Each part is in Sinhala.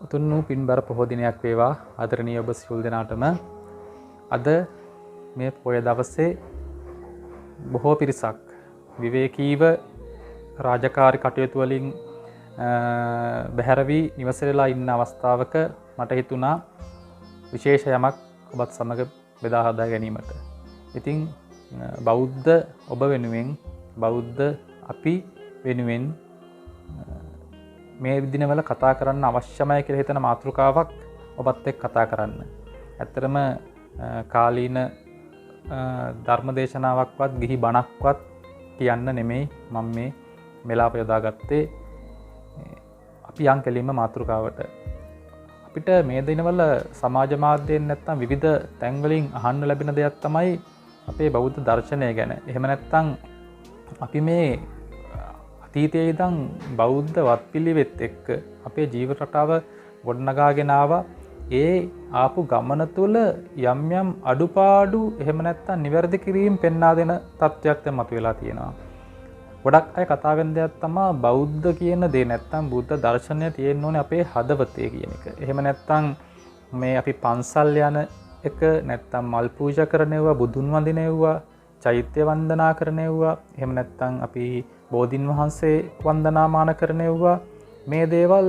උතුම් වූ පින්බර පොහෝ දිනයක් වේවා ආදරණීය ඔබ සියලු දෙනාටම. අද මේ පොය දවසේ බොහෝ පිරිසක් විවේකීව රාජකාරී කටයුතු වලින් බැහැර වී නිවසේලා ඉන්න අවස්ථාවක මට හිතුණා විශේෂ යමක් ඔබත් සමග බෙදා හදා ගැනීමට. ඉතින් බෞද්ධ ඔබ වෙනුවෙන් බෞද්ධ අපි වෙනුවෙන් මේ දිනවල කතා කරන්න අවශ්‍යමයි කියලා හිතන මාතෘකාවක් ඔබත් එක්ක කතා කරන්න. ඇත්තටම කාලීන ධර්මදේශනාවක්වත් ගිහි බණක්වත් කියන්න නෙමෙයි මම මේ මෙලාප යොදාගත්තේ. අපි යන් කෙලින්ම මාතෘකාවට. අපිට මේ දිනවල සමාජ මාධ්‍යයෙන් නැත්තම් විවිධ තැන්වලින් අහන්න ලැබෙන දෙයක් තමයි අපේ බෞද්ධ දර්ශනය ගැන. එහෙම නැත්තම් අපි මේ අතීතයේ ඉඳන් බෞද්ධ වත්පිළිවෙත් එක්ක අපේ ජීවිත රටාව ගොඩනගාගෙන ආවා. ඒ ආපු ගමන තුළ යම් යම් අඩුපාඩු එහෙම නැත්තම් නිවැරදි කිරීම පෙන්වා දෙන තත්ත්වයක් දැන් මතුවලා තියෙනවා. ගොඩක් අය කතා වෙන දෙයක් තමයි බෞද්ධ කියන දේ නැත්තම් බුද්ධ දර්ශනය තියෙන්න ඕනේ අපේ හදවතේ කියන එක. එහෙම නැත්තම් මේ අපි පන්සල් යන එක නැත්තම් මල් පූජා කරනෙවුවා, බුදුන් වඳිනෙවුවා, චෛත්‍ය වන්දනා කරනෙවුවා, එහෙම නැත්තම් අපි බෝධින් වහන්සේ වන්දනාමාන කරනෙවුවා. මේ දේවල්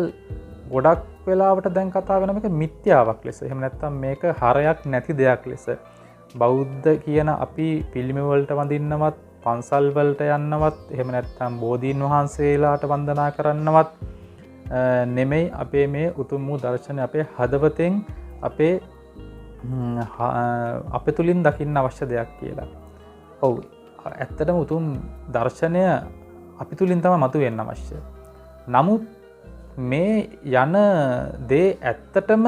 ගොඩක් වෙලාවට දැන් කතා වෙන මේක මිත්‍යාවක් ලෙස. එහෙම නැත්තම් මේක හරයක් නැති දෙයක් ලෙස. බෞද්ධ කියන අපි පිළිම වලට වඳින්නවත්, පන්සල් වලට යන්නවත්, එහෙම නැත්තම් බෝධීන් වහන්සේලාට වන්දනා කරන්නවත් නෙමෙයි අපේ මේ උතුම් වූ දර්ශනය අපේ හදවතෙන් අපේ තුලින් දකින්න අවශ්‍ය දෙයක් කියලා. ඔව්. ඇත්තටම උතුම් දර්ශනය අපි තුලින් තමයි මතුවෙන්න අවශ්‍ය. නමුත් මේ යන දේ ඇත්තටම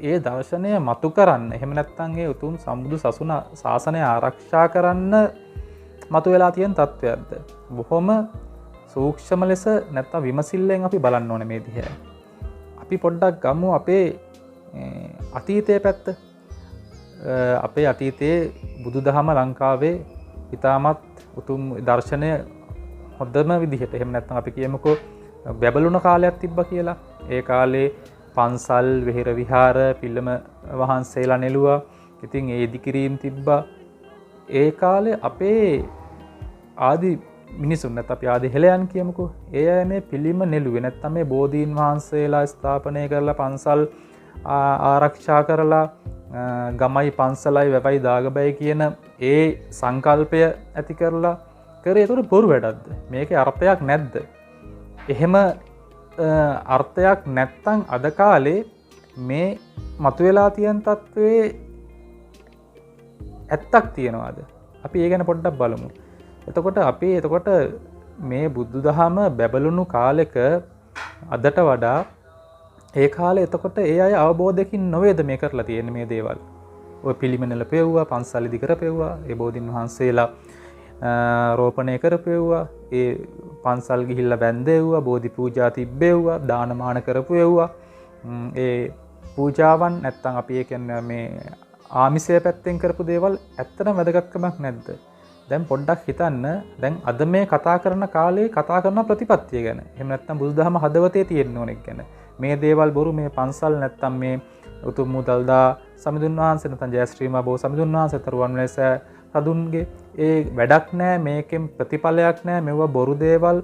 ඒ දර්ශනය මතු කරන්න, එහෙම නැත්නම් ඒ උතුම් සම්බුදු සසුන ශාසනය ආරක්ෂා කරන්න මතු වෙලා තියෙන තත්ත්වයක්ද? බොහොම සූක්ෂම ලෙස නැත්නම් විමසිල්ලෙන් අපි බලන්න ඕනේ මේ දිහා. අපි පොඩ්ඩක් ගමු අපේ අතීතයේ පැත්ත. අපේ අතීතයේ බුදුදහම ලංකාවේ ඉතාමත් උතුම් දර්ශනය හොඳම විදිහට, එහෙම නැත්නම් අපි කියමුකෝ බැබළුණ කාලයක් තිබ්බා කියලා. ඒ කාලේ පන්සල්, වෙහෙර විහාර, පිළිම වහන්සේලා නෙළුවා. ඉතින් ඒ ඉදිකිරීම් තිබ්බා. ඒ කාලේ අපේ ආදි මිනිසුන් නැත්නම් අපි ආදි හෙළයන් කියමුකෝ. ඒ අය මේ පිළිම නෙළුවේ නැත්නම් මේ බෝධීන් වහන්සේලා ස්ථාපනය කරලා පන්සල් ආරක්ෂා කරලා ගමයි පන්සලයි වැවයි දාගබයි කියන ඒ සංකල්පය ඇති කරලා කරේ. ඒතර බොරු වැඩක්ද? මේකේ අර්ථයක් නැද්ද? එහෙම අර්ථයක් නැත්තම් අද කාලේ මේ මතුවලා තියෙන තත්ත්වයේ ඇත්තක් තියනවාද? අපි ඒ ගැන පොඩ්ඩක් බලමු. එතකොට මේ බුදුදහම බැබළුණු කාලෙක අදට වඩා ඒ කාලේ එතකොට ඒ අය අවබෝධයකින් නොවේද මේ කරලා තියෙන්නේ මේ දේවල්? ඔය පිළිමනල පෙව්වා, පන්සල් ඉදි කරපෙව්වා, ඒ බෝධින් වහන්සේලා රෝපණය කරපෙව්වා, ඒ පන්සල් ගිහිල්ලා වැන්දෙව්වා, බෝධි පූජා තිබ්බෙව්වා, දානමාන කරපෙව්වා. ඒ පූජාවන් නැත්තම් අපි ඒ කියන්නේ මේ ආමිෂය පැත්තෙන් කරපු දේවල් ඇත්තටම වැදගත්කමක් නැද්ද? දැන් පොඩ්ඩක් හිතන්න. දැන් අද මේ කතා කරන කාලේ කතා කරන ප්‍රතිපත්තිය ගැන. එහෙම නැත්නම් බුදුදහම හදවතේ තියෙන්න ඕන එක ගැන. මේ දේවල් බොරු, මේ පන්සල් නැත්තම් මේ උතුම් වූ දල්දා සමිඳුන් වහන්සේ නැත්නම් ජයශ්‍රීමා බෝ සමිඳුන් වහන්සේ තරුවන් ලෙස සදුන්ගේ ඒ වැඩක් නෑ, මේකෙන් ප්‍රතිඵලයක් නෑ, මෙවුවා බොරු දේවල්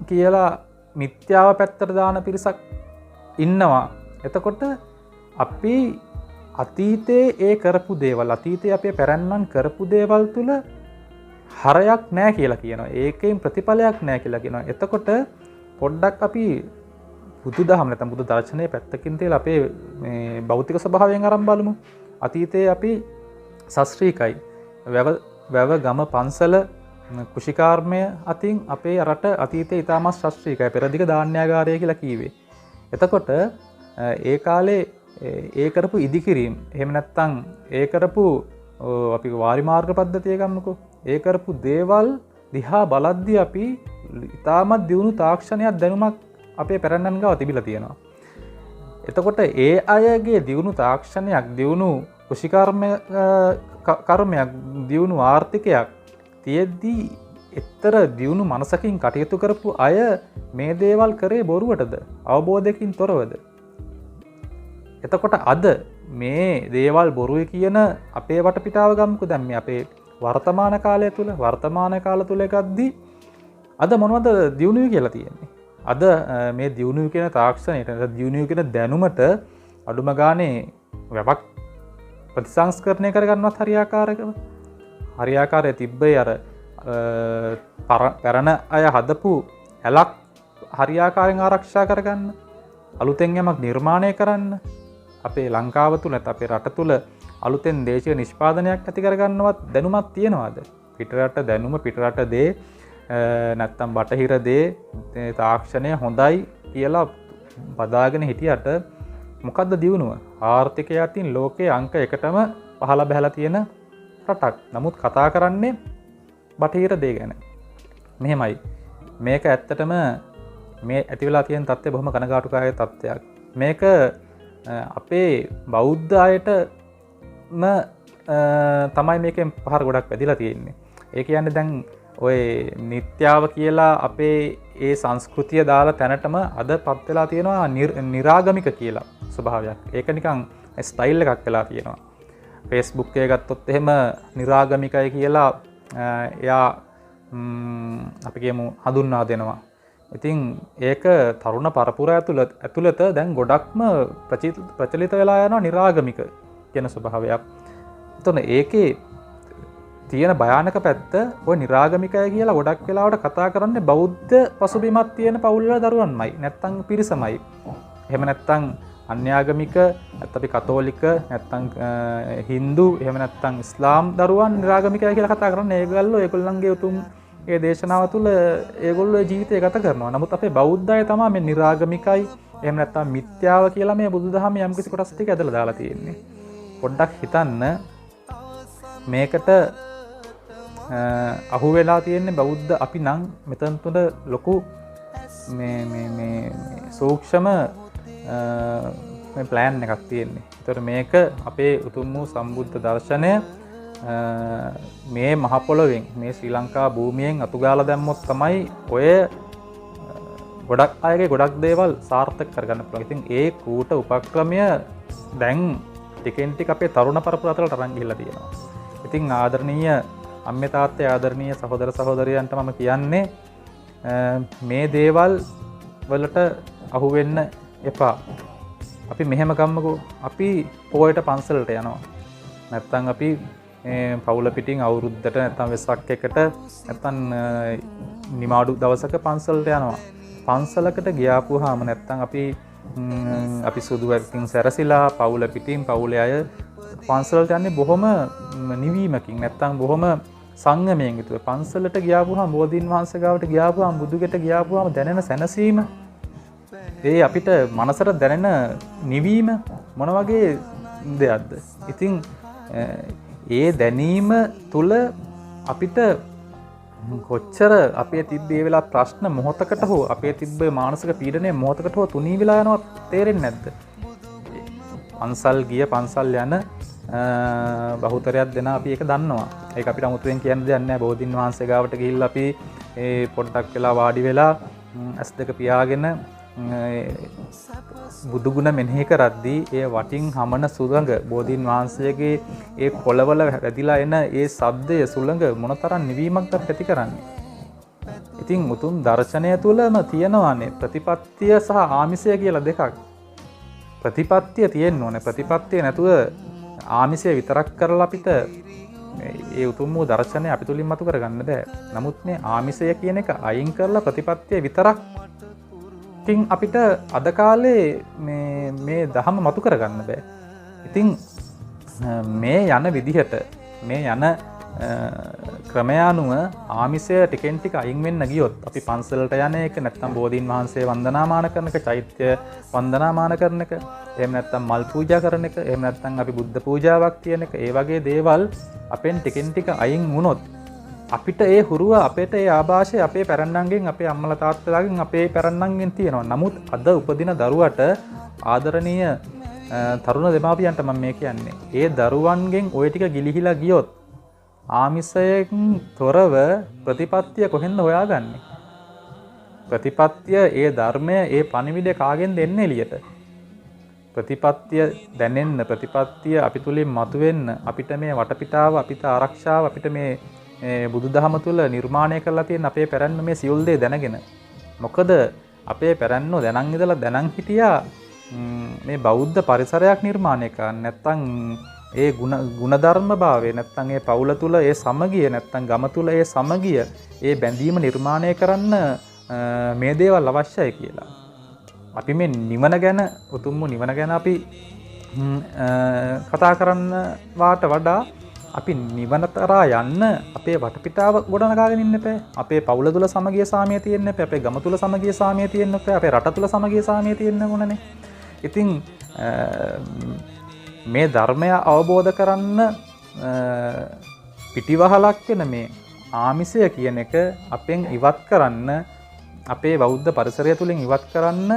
කියලා මිත්‍යාව පැත්තට දාන පිරිසක් ඉන්නවා. එතකොට අපි අතීතයේ ඒ කරපු දේවල්, අතීතයේ අපේ පැරැන්නන් කරපු දේවල් තුල හරයක් නෑ කියලා කියනවා. ඒකෙන් ප්‍රතිඵලයක් නෑ කියලා කියනවා. එතකොට පොඩ්ඩක් අපි බුදුදහම නැත්නම් බුදු දර්ශනයේ පැත්තකින් තියලා අපේ මේ භෞතික ස්වභාවයෙන් අරන් බලමු. අතීතයේ අපි ශාස්ත්‍රීයයි. වැව ගම පන්සල කුෂිකාර්මය අතින් අපේ රට අතීතයේ ඉතාමත් ශාස්ත්‍රීයයි. පෙරදිග ධාන්‍යාගාරය කියලා කීවේ. එතකොට ඒ කාලේ ඒ කරපු ඉදිකිරීම, එහෙම නැත්නම් ඒ කරපු අපි වාරි මාර්ග පද්ධතිය ගන්නකො. ඒ කරපු දේවල් දිහා බලද්දී අපි ඉතාමත් දියුණු තාක්ෂණයක් දැනුමක් අපේ පැරණන් ගාව තිබිලා තියෙනවා. එතකොට ඒ අයගේ දියුණු තාක්ෂණයක්, දියුණු කෘෂිකර්මයක්, දියුණු ආර්ථිකයක් තියෙද්දී එතර දියුණු මනසකින් කටයුතු කරපු අය මේ දේවල් කරේ බොරුවටද? අවබෝධයකින් තොරවද? එතකොට අද මේ දේවල් බොරුයි කියන අපේ වටපිටාව ගමුකෝ. දැන් මේ අපේ වර්තමාන කාලය තුල වර්තමාන කාල තුල එකක්දී අද මොනවද දියුණුවයි කියලා තියෙන්නේ? අද මේ දියුණුව කියන තාක්ෂණයට දියුණුව කියන දැනුමට අඩුම ගානේ වැවක් ප්‍රතිසංස්කරණය කරගන්නවත් හරියාකාරය තිබ්බේ අර පැරණ අය හදපු ඇලක් හරියාකාරයෙන් ආරක්ෂා කරගන්න, අලුතෙන් යමක් නිර්මාණය කරන්න, අපේ ලංකාව තුළ නැත්නම් අපේ රට තුළ අලුතෙන් දේශීය නිෂ්පාදනයක් ඇති කරගන්නවත් දැනුමක් තියනවාද? පිටරට දැනුම පිටරට දේ නැත්තම් බටහිර දේ තාක්ෂණය හොඳයි කියලා බදාගෙන හිටියට මොකද්ද දියුණුව? ආර්ථිකය අතින් ලෝකයේ අංක 1ටම පහළ බහැලා තියෙන රටක්. නමුත් කතා කරන්නේ බටහිර දේ ගැන. මෙහෙමයි. මේක ඇත්තටම මේ ඇති වෙලා තියෙන තත්ත්වය බොහොම කනගාටුකාරී තත්ත්වයක්. මේක අපේ බෞද්ධ අයටම තමයි මේකෙන් පහර ගොඩක් වැදිලා තියෙන්නේ. ඒ කියන්නේ දැන් ඔය නිත්‍යාව කියලා අපේ ඒ සංස්කෘතිය දාලා තැනටම අද පත් වෙලා තියෙනවා නිරාගමික කියලා ස්වභාවයක්. ඒක නිකන් ස්ටයිල් එකක් වෙලා තියෙනවා. Facebook එකේ ගත්තොත් එහෙම නිරාගමිකයි කියලා එයා අපි කියමු හඳුන්වා දෙනවා. ඉතින් ඒක තරුණ පරපුර ඇතුළත දැන් ගොඩක්ම ප්‍රචලිත වෙලා යනවා නිරාගමික කියන ස්වභාවයක්. එතන ඒකේ තියෙන භයානක පැත්ත ඔය නිරාගමිකය කියලා ගොඩක් වෙලාවට කතා කරන්නේ බෞද්ධ පසුබිමක් තියෙන පවුල් වල දරුවන්මයි නැත්තම් පිරිසමයි. එහෙම නැත්තම් අන්‍යාගමික නැත්නම් අපි කතෝලික නැත්තම් හින්දු එහෙම නැත්තම් ඉස්ලාම් දරුවන් නිරාගමිකය කියලා කතා කරන්නේ. ඒගොල්ලෝ ඒගොල්ලන්ගේ උතුම් ඒ දේශනාව තුළ ඒගොල්ලෝ ජීවිතය ගත කරනවා. නමුත් අපේ බෞද්ධ අය තමයි මේ නිරාගමිකයි එහෙම නැත්තම් මිත්‍යාව කියලා මේ බුදුදහමේ යම්කිසි කොටස් ටික ඇදලා දාලා තියෙන්නේ. පොඩ්ඩක් හිතන්න මේකට අහු වෙලා තියෙන්නේ බෞද්ධ අපි නම් මෙතන තුන ලොකු මේ සූක්ෂම ප්ලෑන් එකක් තියෙන්නේ. ඒතර මේක අපේ උතුම් වූ සම්බුද්ධ දර්ශනය මේ මහ පොළොවෙන් මේ ශ්‍රී ලංකා භූමියෙන් අතුගාලා දැම්මොත් තමයි ඔය ගොඩක් අයගේ ගොඩක් දේවල් සාර්ථක කරගන්න පුළුවන්. ඉතින් ඒ කූට උපක්‍රමය දැන් ටිකෙන් ටික අපේ තරුණ පරපුර අතරට අරන් ගිහිල්ලා තියෙනවා. ඉතින් ආදරණීය අම්මේ තාත්තේ ආදරණීය සහෝදර සහෝදරියන්ට මම කියන්නේ මේ දේවල් වලට අහු වෙන්න එපා. අපි මෙහෙම ගම්මකෝ. අපි පොයට පන්සලට යනවා. නැත්තම් අපි පවුල පිටින් අවුරුද්දට නැත්තම් වෙසක් එකට නැත්තම් නිමාඩු දවසක පන්සලට යනවා. පන්සලකට ගියාපුවාම නැත්තම් අපි සුදු වැක්කින් සැරසිලා පවුල පිටින් පවුලේ අය පන්සලට යන්නේ බොහොම නිවීමකින් නැත්තම් බොහොම සංයමයෙන් යුතුව. පන්සලට ගියාපුවාම බෝධීන් වහන්සේ ගාවට ගියාපුවාම බුදුගෙට ගියාපුවාම දැනෙන සැනසීම, ඒ අපිට මනසට දැනෙන නිවීම මොන වගේ දෙයක්ද? ඉතින් ඒ දැනීම තුළ අපිට කොච්චර අපේ තිබ්බේ වෙලා ප්‍රශ්න මොහොතකට හෝ අපේ තිබ්බේ මානසික පීඩනය මොහොතකට හෝ තුනී වෙලා යනවා තේරෙන්නේ නැද්ද? පන්සල් ගිය පන්සල් යන බහුතරයක් දෙනා අපි ඒක දන්නවා. ඒක අපිට අමුතුවෙන් කියන්න දෙයක් නැහැ. බෝධින් වහන්සේ ගාවට ගිහිල්ලා අපි පොඩ්ඩක් වෙලා වාඩි වෙලා S2 පියාගෙන බුදුගුණ මෙනෙහි කරද්දී ඒ වටින් හමන සුළඟ බෝධීන් වහන්සේගේ ඒ පොළවල වැදිලා එන ඒ ශබ්දය සුළඟ මොනතරම් නිවීමක්ද ඇති කරන්නේ. ඉතින් උතුම් දර්ශනය තුලම තියෙනවානේ ප්‍රතිපත්තිය සහ ආමිෂය කියලා දෙකක්. ප්‍රතිපත්තිය තියෙන්න ඕනේ. ප්‍රතිපත්තිය නැතුව ආමිෂය විතරක් කරලා අපිට ඒ උතුම් වූ දර්ශනය අපි තුලින් මතු කරගන්න බෑ. නමුත් මේ ආමිෂය කියන එක අයින් කරලා ප්‍රතිපත්තිය විතරක් අපිට අද කාලේ මේ දහම මතු කරගන්න බෑ. ඉතින් මේ යන විදිහට මේ යන ක්‍රමය අනුව ආමිෂය ටිකෙන් ටික අයින් වෙන්න ගියොත් අපි පන්සලට යන එක නැත්නම් බෝධීන් වහන්සේ වන්දනාමාන කරන එක, චෛත්‍ය වන්දනාමාන කරන එක, එහෙම නැත්නම් මල් පූජා කරන එක, එහෙම නැත්නම් අපි බුද්ධ පූජාවක් කියන එක, ඒ වගේ දේවල් අපෙන් ටිකෙන් ටික අයින් වුණොත් අපිට ඒ හුරුව අපිට ඒ ආభాෂය අපේ පැරණන්ගෙන් අපේ අම්මලා තාත්තලාගෙන් අපේ පැරණන්ගෙන් තියෙනවා. නමුත් අද උපදින දරුවට ආදරණීය තරුණ දෙමාපියන්ට මම මේ කියන්නේ ඒ දරුවන්ගෙන් ওই ටික ගිලිහිලා ගියොත් ආමිෂයෙන් තොරව ප්‍රතිපත්තිය කොහෙන්ද හොයාගන්නේ? ප්‍රතිපත්තිය ඒ ධර්මය ඒ පණිවිඩය කාගෙන්ද එන්නේ එළියට? ප්‍රතිපත්තිය දැනෙන්න ප්‍රතිපත්තිය අපි තුලින් මතුවෙන්න අපිට මේ වටපිටාව අපිට ආරක්ෂාව අපිට මේ බුදුදහම තුල නිර්මාණය කරලා තියෙන අපේ පැරැන්ම මේ සියලු දේ දැනගෙන මොකද අපේ පැරැන්නෝ දැනන් ඉඳලා දැනන් හිටියා මේ බෞද්ධ පරිසරයක් නිර්මාණය කරන්න නැත්තම් ඒ ಗುಣධර්ම භාවය නැත්තම් ඒ පවුල තුල ඒ සමගිය නැත්තම් ගම තුල ඒ සමගිය ඒ බැඳීම නිර්මාණය කරන්න මේ දේවල් අවශ්‍යයි කියලා. අපි මේ නිවන ගැන උතුම්ම නිවන ගැන අපි කතා කරන්න වාට වඩා අපි නිවන තරහා යන්න අපේ වටපිටාව ගොඩනගාගෙන ඉන්න එපා. අපේ පවුල තුල සමගිය සාමිය තියෙන්න එපා. අපේ ගම තුල සමගිය සාමිය තියෙන්න එපා. අපේ රට තුල සමගිය සාමිය තියෙන්න ඕනනේ. ඉතින් මේ ධර්මය අවබෝධ කරන්න පිටිවහලක් වෙන මේ ආමිසය කියන එක අපෙන් ඉවත් කරන්න අපේ බෞද්ධ පරිසරය තුලින් ඉවත් කරන්න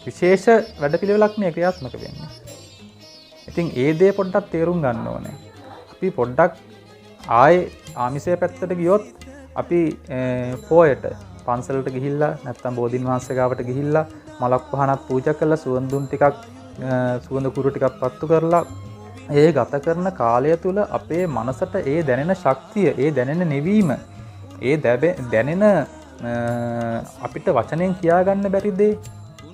විශේෂ වැඩපිළිවෙලක් මේ ක්‍රියාත්මක වෙන්නේ. ඉතින් ඒ දේ පොඩ්ඩක් තේරුම් ගන්න ඕනේ. අපි පොඩ්ඩක් ආයේ ආමිසය පැත්තට ගියොත් අපි පොයට පන්සලට ගිහිල්ලා නැත්තම් බෝධින් වහන්සේ ගාවට ගිහිල්ලා මලක් පහනක් පූජා කරලා සුවඳුන් ටිකක් සුවඳ කුරු ටිකක් පත්තු කරලා ඒ ගත කරන කාලය තුල අපේ මනසට ඒ දැනෙන ශක්තිය, ඒ දැනෙන නිවීම, ඒ දැනෙන අපිට වචනෙන් කියාගන්න බැරි දේ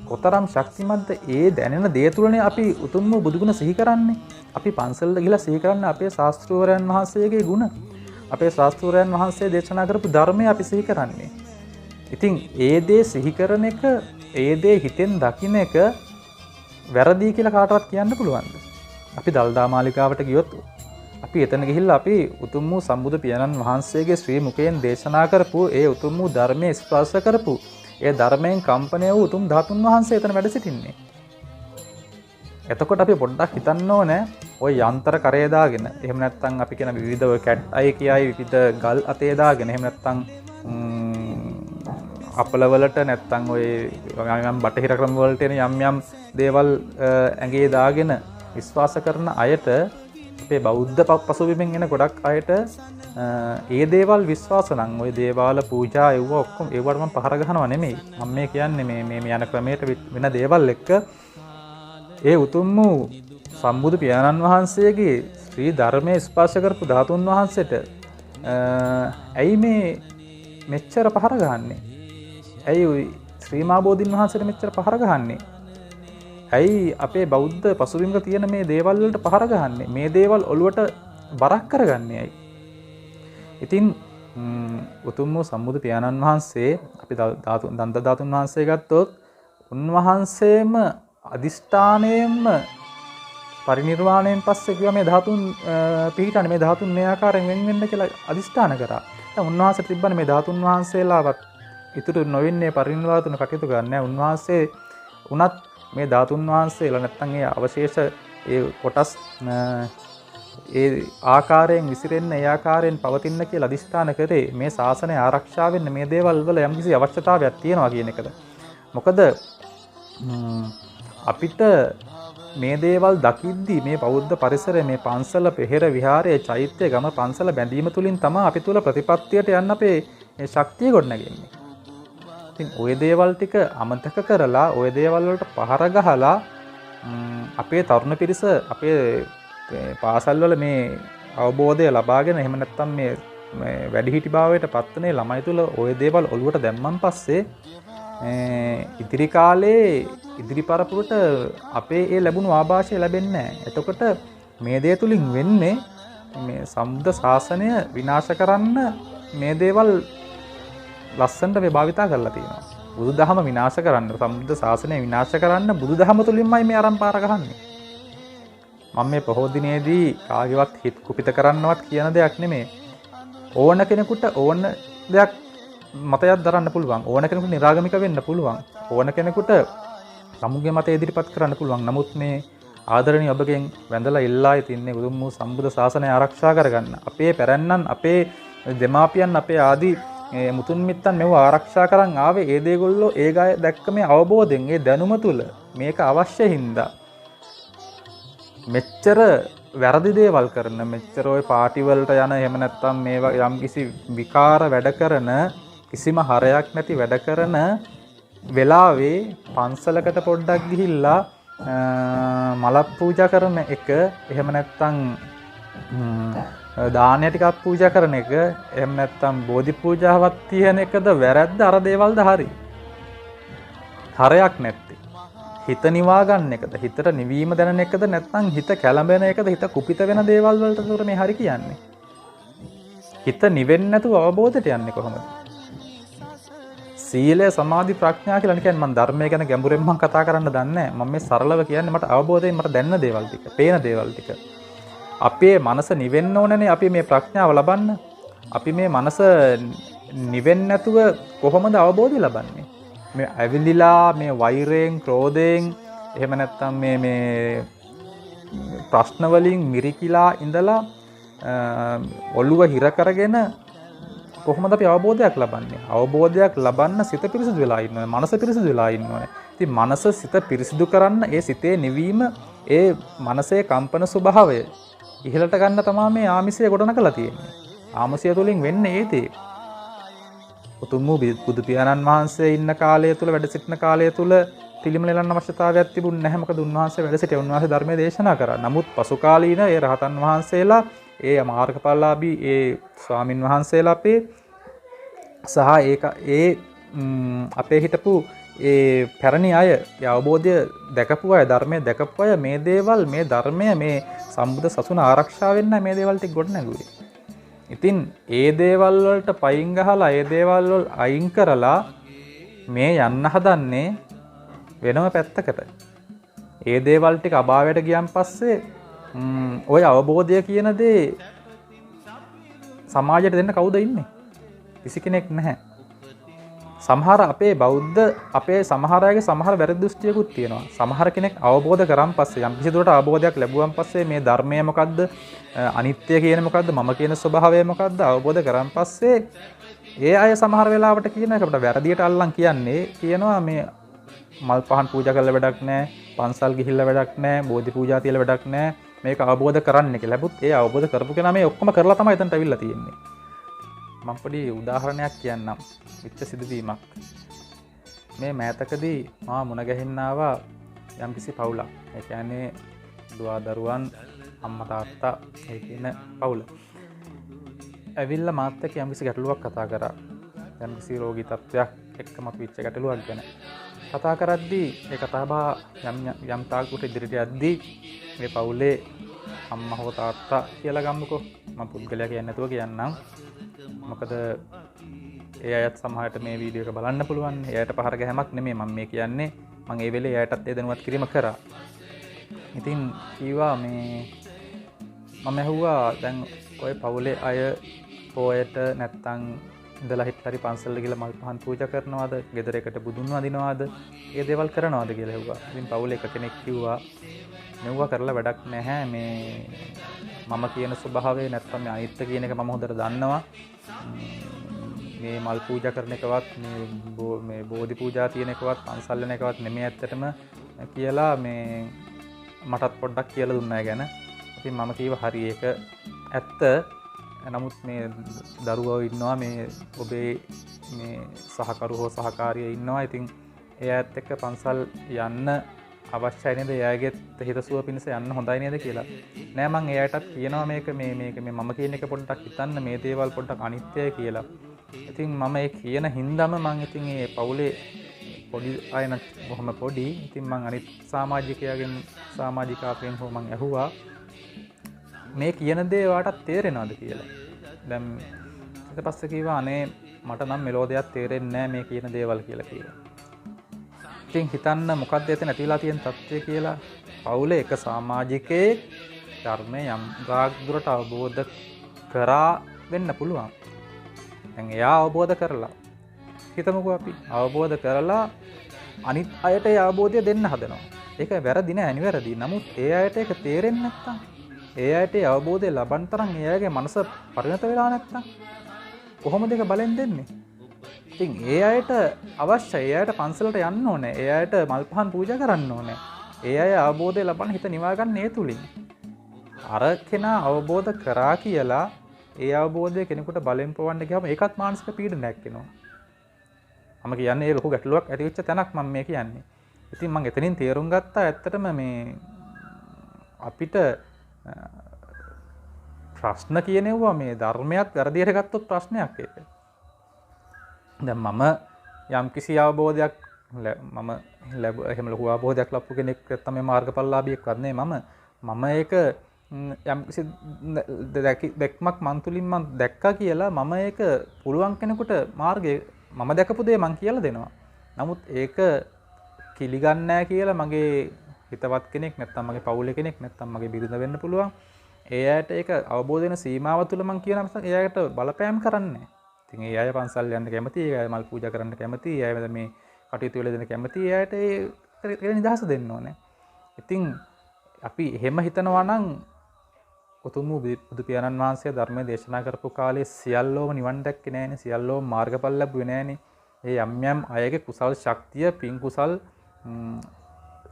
කොතරම් ශක්තිමත්ද ඒ දැනෙන දේ තුලනේ අපි උතුම්ම බුදුගුණ සිහි කරන්නේ. අපි පන්සලට ගිහිලා සිහි කරන්නේ අපේ ශාස්ත්‍රූවරයන් වහන්සේගේ ගුණ. අපේ ශාස්ත්‍රූවරයන් වහන්සේ දේශනා කරපු ධර්මය අපි සිහි කරන්නේ. ඉතින් ඒ දේ සිහි කරන එක, ඒ දේ හිතෙන් දකින්න එක වැරදි කියලා කාටවත් කියන්න පුළුවන්ද? අපි දල්දා මාලිකාවට ගියොත් අපි එතන ගිහිල්ලා අපි උතුම් වූ සම්බුදු පියාණන් වහන්සේගේ ශ්‍රී මුඛයෙන් දේශනා කරපු ඒ උතුම් වූ ධර්මයේ ස්පර්ශ කරපු ඒ ධර්මයෙන් කම්පණය වූ උතුම් ධාතුන් වහන්සේ එතන වැඩ සිටින්නේ. එතකොට අපි පොඩ්ඩක් හිතන්න ඕනේ ওই යන්ත්‍ර කරේ දාගෙන එහෙම නැත්නම් අපි කියන විවිධ ඔය කැට් අය කියයි විවිධ ගල් අතේ දාගෙන එහෙම නැත්නම් අපලවලට නැත්තම් ඔය යම් බටහිර ක්‍රම වලට එන යම් දේවල් ඇඟේ දාගෙන විශ්වාස කරන අයට අපේ බෞද්ධ පසුබිමෙන් එන ගොඩක් අයට ඒ දේවල් විශ්වාස නම් ওই දේවාල පූජා ඒව ඔක්කොම ඒවට මම පහර ගහනවා නෙමෙයි. මම මේ කියන්නේ මේ යන ක්‍රමයට වෙන දේවල් එක්ක ඒ උතුම් වූ සම්බුදු පියාණන් වහන්සේගේ ශ්‍රී ධර්මයේ ස්පර්ශ කරපු ධාතුන් වහන්සේට ඇයි මේ මෙච්චර පහර ගහන්නේ? ඇයි ශ්‍රී මහා බෝධින් වහන්සේට මෙච්චර පහර ගහන්නේ? ඇයි අපේ බෞද්ධ පසුබිමක තියෙන මේ දේවල් වලට පහර ගහන්නේ? මේ දේවල් ඔළුවට බරක් කරගන්නේ ඇයි? ඉතින් උතුම් වූ සම්බුදු පියාණන් වහන්සේ අපි දන්ත ධාතුන් වහන්සේ ගත්තොත් උන්වහන්සේම අදිෂ්ඨාණයෙන්ම පරිනිර්වාණයෙන් පස්සේ කිව්වා මේ ධාතුන් පිහිටන්නේ මේ ධාතුන් මේ ආකාරයෙන් වෙන් වෙන්න කියලා අදිෂ්ඨාන කරා. දැන් උන්වහන්සේ තිබ්බනේ මේ ධාතුන් වහන්සේලාවත් ඉතුරු නොවෙන්නේ පරිනිර්වාණ කටයුතු කරන්නේ. උන්වහන්සේ උනත් මේ ධාතුන් වහන්සේලා නැත්තම් ඒ අවශේෂ ඒ කොටස් ඒ ආකාරයෙන් විසිරෙන්න ඒ ආකාරයෙන් පවතින්න කියලා අදිෂ්ඨාන කරේ මේ ශාසනය ආරක්ෂා වෙන්න මේ දේවල් වල යම්කිසි අවශ්‍යතාවයක් තියෙනවා කියන එකද. මොකද අපිට මේ දේවල් දකිද්දී මේ බෞද්ධ පරිසරය මේ පන්සල පෙහෙර විහාරයේ චෛත්‍ය ගම පන්සල බැඳීම තුලින් තමයි අපි තුල ප්‍රතිපත්තියට යන්න අපේ ශක්තිය ගොඩනගන්නේ. ඉතින් ওই දේවල් ටික අමතක කරලා ওই දේවල් වලට පහර ගහලා අපේ තරුණ පිරිස අපේ පාසල් වල මේ අවබෝධය ලබාගෙන එහෙම නැත්නම් මේ වැඩිහිටි භාවයට පත්වනේ ළමයි තුල ওই දේවල් ඔලුවට දැම්මන් පස්සේ ඉදිරි කාලේ ඉදිරි පරපුරට අපේ ඒ ලැබුණු ආభాෂය ලැබෙන්නේ නැහැ. එතකොට මේ දේ තුලින් වෙන්නේ මේ සම්බුද්ධ ශාසනය විනාශ කරන්න මේ දේවල් ලස්සනට මේ භාවිතා කරලා තියෙනවා. බුදුදහම විනාශ කරන්න, සම්බුද්ධ ශාසනය විනාශ කරන්න බුදුදහම තුලින්මයි මේ අරන් පාර ගහන්නේ. මම මේ පොහොය දිනේදී කාගේවත් හිත කුපිත කරන්නවත් කියන දෙයක් නෙමෙයි. ඕන කෙනෙකුට ඕන දෙයක් මතයක් දරන්න පුළුවන්. ඕන කෙනෙකුට නිරාගමික වෙන්න පුළුවන්. ඕන කෙනෙකුට සමුගේ මත ඉදිරිපත් කරන්න පුළුවන්. නමුත් මේ ආදරණීය ඔබගෙන් වැඳලා ඉල්ලා ඉතින්නේ උතුම් වූ සම්බුද්ධ ශාසනය ආරක්ෂා කරගන්න. අපේ පැරණන්, අපේ දෙමාපියන්, අපේ ආදී මුතුන් මිත්තන් මෙව ආරක්ෂා කරන් ආවේ ඒ දේගොල්ලෝ ඒ ගාය දැක්ක මේ අවබෝධයෙන් ඒ දැනුම තුල මේක අවශ්‍ය හින්දා මෙච්චර වැරදි දේවල් කරන මෙච්චර ওই පාටි වලට යන එහෙම නැත්නම් මේවා යම්කිසි විකාර වැඩ කරන කිසිම හරයක් නැති වැඩ කරන වෙලාවේ පන්සලකට පොඩ්ඩක් ගිහිල්ලා මලක් පූජා කරන එක, එහෙම නැත්නම් දානය ටිකක් පූජා කරන එක, එහෙම නැත්නම් බෝධි පූජාවක් තියෙන එකද වැරද්ද? අර දේවල්ද හරි? හරයක් නැත්තේ. හිත නිවා ගන්න එකද? හිතට නිවීම දැනෙන එකද? නැත්නම් හිත කැළඹෙන එකද? හිත කුපිත වෙන දේවල් වලට මේ හරි කියන්නේ? හිත නිවෙන්නේ නැතුව අවබෝධයට යන්නේ කොහොමද? සීලය, සමාධි, ප්‍රඥා කියලා කියන්නේ මම ධර්මය ගැන ගැඹුරෙන් මම කතා කරන්න දන්නේ නැහැ. මම මේ සරලව කියන්නේ මට අවබෝධයෙන් මට දැනෙන දේවල් ටික, පේන දේවල් ටික. අපේ මනස නිවෙන්න ඕනනේ අපි මේ ප්‍රඥාව ලබන්න. අපි මේ මනස නිවෙන්නේ නැතුව කොහොමද අවබෝධය ලබන්නේ? මේ ඇවිලිලා මේ වෛරයෙන්, ක්‍රෝධයෙන්, එහෙම නැත්නම් මේ ප්‍රශ්න වලින් මිරිකිලා ඉඳලා ඔළුව හිර කරගෙන කොහොමද අපි අවබෝධයක් ලබන්නේ? අවබෝධයක් ලබන්න සිත පිරිසිදු වෙලා ඉන්න ඕනේ. මනස පිරිසිදු වෙලා ඉන්න ඕනේ. ඉතින් මනස සිත පිරිසිදු කරන්න, ඒ සිතේ නිවීම, ඒ මනසේ කම්පන ස්වභාවය ඉහළට ගන්න තමයි මේ ආමිෂය ගොඩනගලා තියෙන්නේ. ආමිෂය තුලින් වෙන්නේ ඒ දේ. උතුම් වූ බුදු පියාණන් වහන්සේ ඉන්න කාලය තුල, වැඩ සිටින කාලය තුල පිළිමලෙලන්න අවශ්‍යතාවයක් තිබුණ නැහැ. මොකද උන්වහන්සේ වැඩ සිටියේ උන්වහන්සේ ධර්මයේ දේශනා කරා. නමුත් පසු කාලීන ඒ රහතන් වහන්සේලා, ඒ මාර්ගඵලලාභී ඒ ස්වාමින් වහන්සේලා අපේ සහ ඒ අපේ හිටපු ඒ පැරණි අය, ඒ අවබෝධය දැකපු අය, ධර්මයේ දැකපු අය මේ දේවල්, මේ ධර්මය, මේ සම්බුද්ධ සසුන ආරක්ෂා වෙන්න මේ දේවල් ටික ගොඩ නැගුවේ. ඉතින් ඒ දේවල් වලට පයින් ගහලා, ඒ දේවල් වල අයින් කරලා මේ යන්න හදන්නේ වෙනම පැත්තකට. ඒ දේවල් ටික අභාවයට ගියන් පස්සේ ඔය අවබෝධය කියන දේ සමාජයට දෙන්න කවුද ඉන්නේ? කිසි කෙනෙක් නැහැ. සමහර අපේ බෞද්ධ, අපේ සමහර අයගේ සමහර වැරදි දෘෂ්ටියකුත් තියෙනවා. සමහර කෙනෙක් අවබෝධ කරන් පස්සේ, යම් කිසි දුරට අවබෝධයක් ලැබුවන් පස්සේ මේ ධර්මය මොකද්ද, අනිත්‍ය කියන මොකද්ද, මම කියන ස්වභාවය මොකද්ද අවබෝධ කරන් පස්සේ ඒ අය සමහර වෙලාවට කියන එක අපිට වැරදියට අල්ලන් කියනවා මේ මල් පහන් පූජා කරලා වැඩක් නැහැ, පන්සල් ගිහිල්ලා වැඩක් නැහැ, බෝධි පූජා තියලා වැඩක් නැහැ, මේක අවබෝධ කරන්න කියලා. ලැබුත් ඒ අවබෝධ කරපු කෙනා මේ ඔක්කොම කරලා තමයි එතනට අවිල්ලා තියෙන්නේ. මම පොඩි උදාහරණයක් කියන්නම්. විච්ච සිදුවීමක්. මේ මෑතකදී මා මුණ ගැහෙන්න ආවා යම්කිසි පවුලක්. ඒ කියන්නේ දුවා දරුවන්, අම්මා තාත්තා, ඒ කියන පවුල. ඇවිල්ලා මාත් එක්ක යම්කිසි ගැටලුවක් කතා කරා. යම්කිසි රෝගී තත්ත්වයක් එක්කම විච්ච ගැටලුවක් ගැන කතා කරද්දී ඒ කතාබහ යම් තාක්කට ඉදිරියට යද්දී මේ පවුලේ අම්මා හෝ තාත්තා කියලා ගම්මුකෝ. මම පුද්ගලයා කියන්නේ නැතුව කියන්නම්. මොකද ඒ අයත් සමහරට මේ වීඩියෝ එක බලන්න පුළුවන්. එයාට පහර ගැහැමක් නෙමෙයි මම මේ කියන්නේ. මම ඒ වෙලේ එයාටත් ඒ දැනුවත් කිරීම කරා. ඉතින් කීවා මේ මම ඇහුවා දැන් ඔය පවුලේ අය පොයට නැත්තම් ඉඳලා හිටතරි පන්සල් ගිහලා මල් පහන් පූජා කරනවාද? ගෙදර එකට බුදුන් වඳිනවාද? ඒ දේවල් කරනවාද කියලා ඇහුවා. ඉතින් පවුලේ එක කෙනෙක් කිව්වා මෙව්වා කරලා වැඩක් නැහැ. මේ මම කියන ස්වභාවය නැත්තම් මේ අනිත්‍ය කියන එක මම හොඳට දන්නවා. මේ මල් පූජා කරන එකවත් මේ බෝධි පූජා තියෙන එකවත් පන්සල් යන එකවත් නෙමෙයි ඇත්තටම කියලා මේ මටත් පොඩ්ඩක් කියලා දුන්නා ගැන. ඉතින් මම කිව්වා හරි ඒක ඇත්ත. නමුත් මේ දරුවෝ ඉන්නවා, මේ ඔබේ මේ සහකරු හෝ සහකාරිය ඉන්නවා. ඉතින් එයාත් එක්ක පන්සල් යන්න අවශ්‍යයි නේද? එයාගෙත් හිතසුව පිණිස යන්න හොඳයි නේද කියලා. නෑ මං එයාටත් කියනවා මේක මේ මම කියන එක පොඩ්ඩක් හිතන්න, මේ දේවල් පොඩ්ඩක් අනිත්‍යයි කියලා. ඉතින් මම ඒ කියන හින්දාම මං ඉතින් ඒ පවුලේ පොඩි අය නම් බොහොම පොඩි. ඉතින් මං අනිත් සමාජිකාවෙන් හෝ මං ඇහුවා මේ කියන දේ ඔයාටත් තේරෙනවද කියලා. දැන් ඊට පස්සේ කිව්වා අනේ මට නම් මෙලෝ දෙයක් තේරෙන්නේ නැහැ මේ කියන දේවල් කියලා කිව්වා. ඉතින් හිතන්න මොකක්ද එතන ඇතිලා තියෙන තත්ත්වය කියලා. පවුලේ එක සමාජිකයෙක් ධර්මය යම් දුරට අවබෝධ කරා වෙන්න පුළුවන්. දැන් එයා අවබෝධ කරලා හිතමුකෝ අපි අවබෝධ කරලා අනිත් අයට ඒ අවබෝධය දෙන්න හදනවා. ඒක වැරදි නෑ, නිවැරදි. නමුත් ඒ අයට ඒක තේරෙන්නේ නැත්තම්, ඒ අයට ඒ අවබෝධය ලබන්න තරම් ඒ අයගේ මනස පරිණත වෙලා නැත්තම් කොහොමද ඒක බලෙන් දෙන්නේ? ඉතින් ඒ අයට අවශ්‍යයි, ඒ අයට පන්සලට යන්න ඕනේ, ඒ අයට මල් පහන් පූජා කරන්න ඕනේ. ඒ අය අවබෝධය ලබන්න හිත නිවා ගන්න ඒ තුලින්. අර කෙනා අවබෝධ කරා කියලා ඒ අවබෝධය කෙනෙකුට බලෙන් පවන්න ගියාම ඒකත් මානසික පීඩනයක් වෙනවා. මම කියන්නේ ඒ ලොකු ගැටලුවක් ඇති වෙච්ච තැනක් මම මේ කියන්නේ. ඉතින් මම එතනින් තේරුම් ගත්තා ඇත්තටම මේ අපිට ප්‍රශ්න කියනවා මේ ධර්මයක් වැරදියට ගත්තොත් ප්‍රශ්නයක් ඒක. දැන් මම යම් කිසි අවබෝධයක් මම එහෙම ලොකු අවබෝධයක් ලබපු කෙනෙක් නැත්නම් මේ මාර්ගඵලලාභියෙක්වත් නෙමෙයි මම ඒක යම් කිසි දැක්මක් මන් තුලින් මම දැක්කා කියලා මම ඒක පුළුවන් කෙනෙකුට මාර්ගය මම දැකපු දේ මං කියලා දෙනවා. නමුත් ඒක පිළිගන්නේ නැහැ කියලා මගේ හිතවත් කෙනෙක් නැත්නම් මගේ පවුලේ කෙනෙක් නැත්නම් මගේ බිරිඳ වෙන්න පුළුවන්. ඒ අයට ඒක අවබෝධ වෙන සීමාව තුළ මං කියන නිසා ඒ අයට බලපෑම් කරන්නේ නැහැ. ඉතින් ඒ අය පන්සල් යන්න කැමති, ඒ අය මල් පූජා කරන්න කැමති, ඒ අය මේ කටයුතු වල දෙන්න කැමති, ඒ අයට ඒ නිදහස දෙන්න ඕනේ. ඉතින් අපි එහෙම හිතනවා නම් උතුම් බුදු පියාණන් වහන්සේ ධර්මයේ දේශනා කරපු කාලේ සියල්ලෝම නිවන් දැක්කේ නැහැනේ, සියල්ලෝම මාර්ගඵල ලැබුවේ නැහැනේ. ඒ යම් යම් අයගේ කුසල් ශක්තිය, පින් කුසල්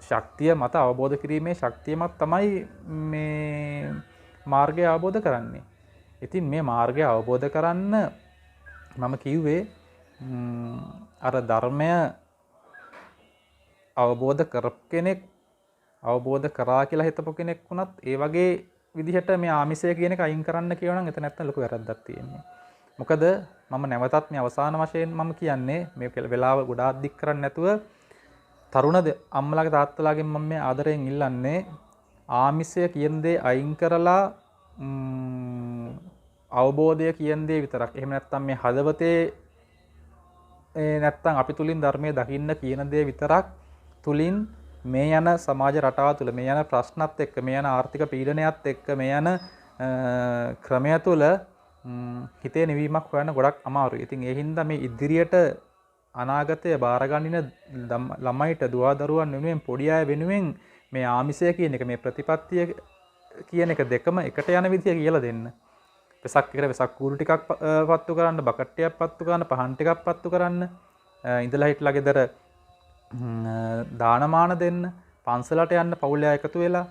ශක්තිය මත අවබෝධ කිරීමේ ශක්තිය මත තමයි මේ මාර්ගය අවබෝධ කරන්නේ. ඉතින් මේ මාර්ගය අවබෝධ කරන්න මම කිව්වේ අර ධර්මය අවබෝධ කරපු කෙනෙක් අවබෝධ කරා කියලා හිතපු කෙනෙක් වුණත් ඒ වගේ විදිහට මේ ආමිෂය කියන එක අයින් කරන්න කියනවා නම් එතන නැත්තම් ලොකු වැරද්දක් තියෙනවා. මොකද මම නැවතත් මේ අවසාන වශයෙන් මම කියන්නේ මේ වෙලාව ගොඩාක් දික් කරන්නේ නැතුව තරුණ අම්මලාගේ තාත්තලාගෙන් මම මේ ආදරයෙන් ඉල්ලන්නේ ආමිෂය කියන දේ අයින් කරලා අවබෝධය කියන දේ විතරක්. එහෙම නැත්නම් මේ හදවතේ නැත්නම් අපි තුලින් ධර්මයේ දකින්න කියන දේ විතරක් තුලින් මේ යන සමාජ රටාව තුළ මේ යන ප්‍රශ්නත් එක්ක මේ යන ආර්ථික පීඩනයත් එක්ක මේ යන ක්‍රමය තුළ හිතේ නිවීමක් හොයන්න ගොඩක් අමාරුයි. ඉතින් ඒ හින්දා මේ ඉදිරියට අනාගතය බාරගන්නින ළමයිට දුවා දරුවන් වෙනුවෙන් පොඩි අය වෙනුවෙන් මේ ආමිෂය කියන එක මේ ප්‍රතිපත්තිය කියන එක දෙකම එකට යන විදිය කියලා දෙන්න. වෙසක් එකට වෙසක් කූරු ටිකක් පත්තු කරන්න, බකට්ටියක් පත්තු කරන්න, පහන් ටිකක් පත්තු කරන්න, ඉඳලා හිටලා ගෙදර දානමාන දෙන්න, පන්සලට යන්න පවුලේ අය එකතු වෙලා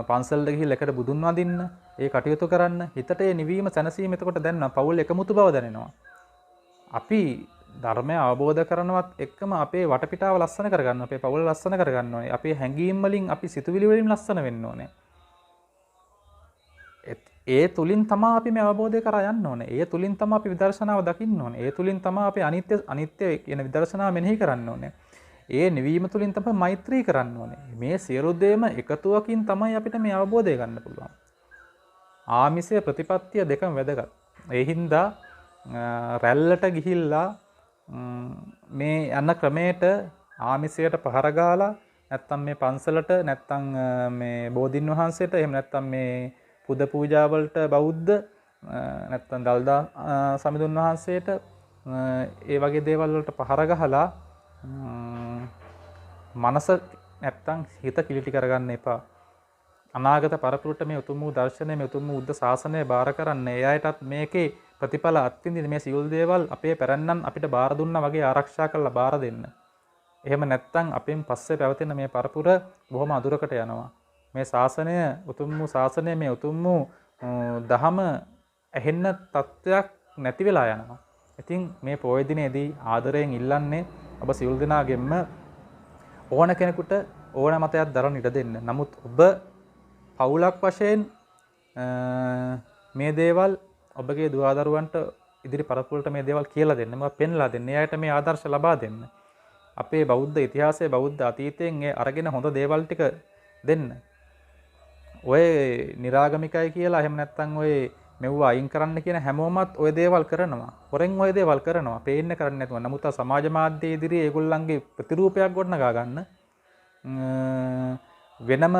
පන්සලට ගිහිල්ලා එකට බුදුන් වඳින්න, ඒ කටයුතු කරන්න, හිතට ඒ නිවීම සැනසීම එතකොට දැනෙනවා, පවුල් එකමුතු බව දැනෙනවා. අපි ධර්මය අවබෝධ කරනවත් එක්කම අපේ වටපිටාව ලස්සන කරගන්න, අපේ පවුල ලස්සන කරගන්න ඕනේ. අපේ හැඟීම් වලින්, අපි සිතුවිලි වලින් ලස්සන වෙන්න ඕනේ. ඒ තුලින් තමයි අපි මේ අවබෝධය කරා යන්න ඕනේ. ඒ තුලින් තමයි අපි විදර්ශනාව දකින්න ඕනේ. ඒ තුලින් තමයි අපි අනිත්‍ය කියන විදර්ශනාව මෙනෙහි කරන්න ඕනේ. ඒ නිවීම තුලින් තමයි මෛත්‍රී කරන්න ඕනේ. මේ සියලු දේම එකතුවකින් තමයි අපිට මේ අවබෝධය ගන්න පුළුවන්. ආමිෂය ප්‍රතිපත්තිය දෙකම වැදගත්. ඒ හින්දා රැල්ලට ගිහිල්ලා මේ යන ක්‍රමයට ආමිෂයට පහර ගාලා නැත්තම් මේ පන්සලට නැත්තම් මේ බෝධින් වහන්සේට එහෙම නැත්තම් මේ පුද පූජා වලට බෞද්ධ නැත්තම් දල්දා සමිඳුන් වහන්සේට ඒ වගේ දේවල් වලට පහර ගහලා මනස නැත්තම් හිත කිලිටි කරගන්න එපා. අනාගත පරපුරට මේ උතුම් වූ දර්ශනය, මේ උතුම් වූ බුද්ධ ශාසනය බාර කරන්න. ඒ අයටත් මේකේ ප්‍රතිඵල අත්විඳින මේ සියලු දේවල් අපේ පැරණන් අපිට බාර දුන්නා වගේ ආරක්ෂා කරලා බාර දෙන්න. එහෙම නැත්තම් අපෙන් පස්සේ පැවතෙන මේ පරපුර බොහොම අදුරකට යනවා. මේ ශාසනය උතුම් වූ ශාසනය, මේ උතුම් වූ දහම ඇහෙන්න තත්ත්වයක් නැති වෙලා යනවා. ඉතින් මේ පොය දිනේදී ආදරයෙන් ඉල්ලන්නේ ඔබ සියලු දෙනාගෙන්ම ඕන කෙනෙකුට ඕන මතයක් දරන්න ඉඩ දෙන්න. නමුත් ඔබ පවුලක් වශයෙන් මේ දේවල් ඔබගේ දුවදරුවන්ට ඉදිරි පරපුරට මේ දේවල් කියලා දෙන්න. මේවා පෙන්ලා දෙන්න. එයාට මේ ආදර්ශ ලබා දෙන්න. අපේ බෞද්ධ ඉතිහාසයේ බෞද්ධ අතීතයෙන් ඒ අරගෙන හොඳ දේවල් ටික දෙන්න. ඔය නිරාගමිකයි කියලා එහෙම නැත්නම් ඔය මෙව්ව අයින් කරන්න කියන හැමෝමත් ඔය දේවල් කරනවා. හොරෙන් ඔය දේවල් කරනවා. පේන්න කරන්නේ නැතුව. නමුත් සමාජ මාධ්‍ය ඉදිරියේ ඒගොල්ලන්ගේ ප්‍රතිරූපයක් ගොඩනගා ගන්න වෙනම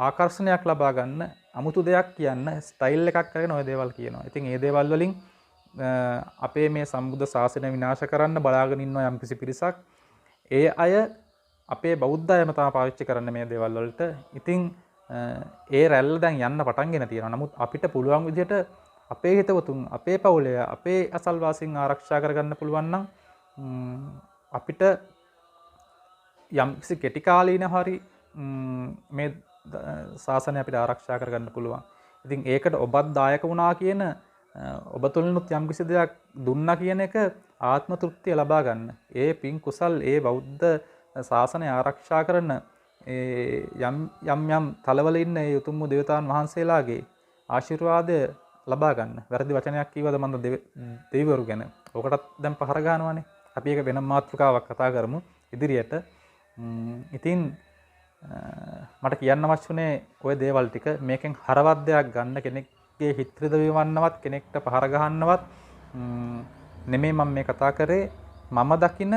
ආකර්ෂණයක් ලබා ගන්න අමුතු දෙයක් කියන්න ස්ටයිල් එකක් කරගෙන ඔය දේවල් කියනවා. ඉතින් මේ දේවල් වලින් අපේ මේ සම්බුද්ධ ශාසනය විනාශ කරන්න බලාගෙන ඉන්න යම්කිසි පිරිසක් ඒ අය අපේ බෞද්ධයම තමයි පාවිච්චි කරන්න මේ දේවල් වලට. ඉතින් ඒ රැල්ල දැන් යන්න පටන්ගෙන තියෙනවා. නමුත් අපිට පුළුවන් විදිහට අපේ හිතවතුන්, අපේ පවුලේ, අපේ අසල්වාසීන් ආරක්ෂා කරගන්න පුළුවන් නම් අපිට යම්කිසි කෙටි කාලීන හරි මේ ශාසනය අපිට ආරක්ෂා කරගන්න පුළුවන්. ඉතින් ඒකට ඔබත් දායක වුණා කියන ඔබ තුලිනුත් යම්කිසි දෙයක් දුන්නා කියන එක ආත්ම තෘප්තිය ලබා ගන්න. ඒ පින් කුසල්, ඒ බෞද්ධ ශාසනය ආරක්ෂා කරන යම් තලවල ඉන්න ඒ උතුම් වූ දේවතාවුන් වහන්සේලාගේ ආශිර්වාදය ලබා ගන්න. වැරදි වචනයක් කීවද මන්ද දෙවිවරු ගැන. ඔකටත් දැන් පහර ගන්නවානේ. අපි ඒක වෙනම මාතෘකාවක් කතා කරමු ඉදිරියට. ඉතින් මට කියන්න අවශ්‍යුනේ ওই දේවල් ටික. මේකෙන් හරවත් දෙයක් ගන්න, කෙනෙක්ගේ හිත රිදවන්නවත්, කෙනෙක්ට පහර ගහන්නවත් නෙමෙයි මම මේ කතා කරේ. මම දකින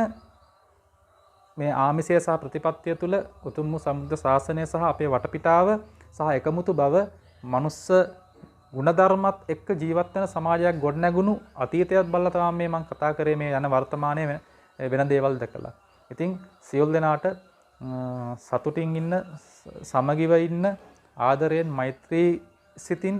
මේ ආමිසය සහ ප්‍රතිපත්තිය තුළ උතුම් වූ සම්බුද්ධ ශාසනය සහ අපේ වටපිටාව සහ එකමුතු බව මනුස්ස ගුණධර්මත් එක්ක ජීවත් වෙන සමාජයක් ගොඩනැගුණු අතීතයත් බලලා තමයි මේ මම කතා කරේ මේ යන වර්තමානයේ වෙන දේවල් දැකලා. ඉතින් සියලු දෙනාට සතුටින් ඉන්න, සමගිව ඉන්න, ආදරයෙන් මෛත්‍රී සිතින්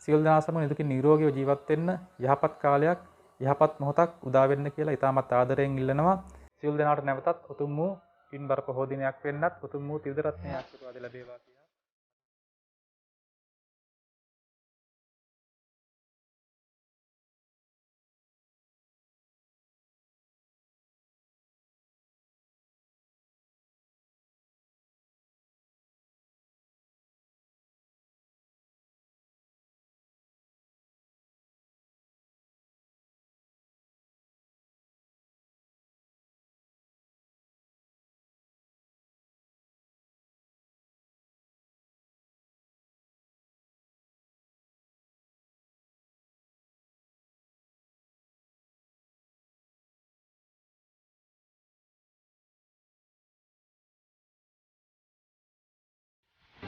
සියලු දෙනා සමග නිදුකින් නිරෝගීව ජීවත් වෙන්න යහපත් කාලයක්, යහපත් මොහොතක් උදා වෙන්න කියලා ඉතාමත් ආදරයෙන් ඉල්ලනවා. සියලු දෙනාට නැවතත් උතුම් වූ පින්බර පොහෝ දිනයක් වෙන්නත් උතුම් වූ ත්‍රිවිධ රත්නයේ ආශිර්වාද ලැබේවා.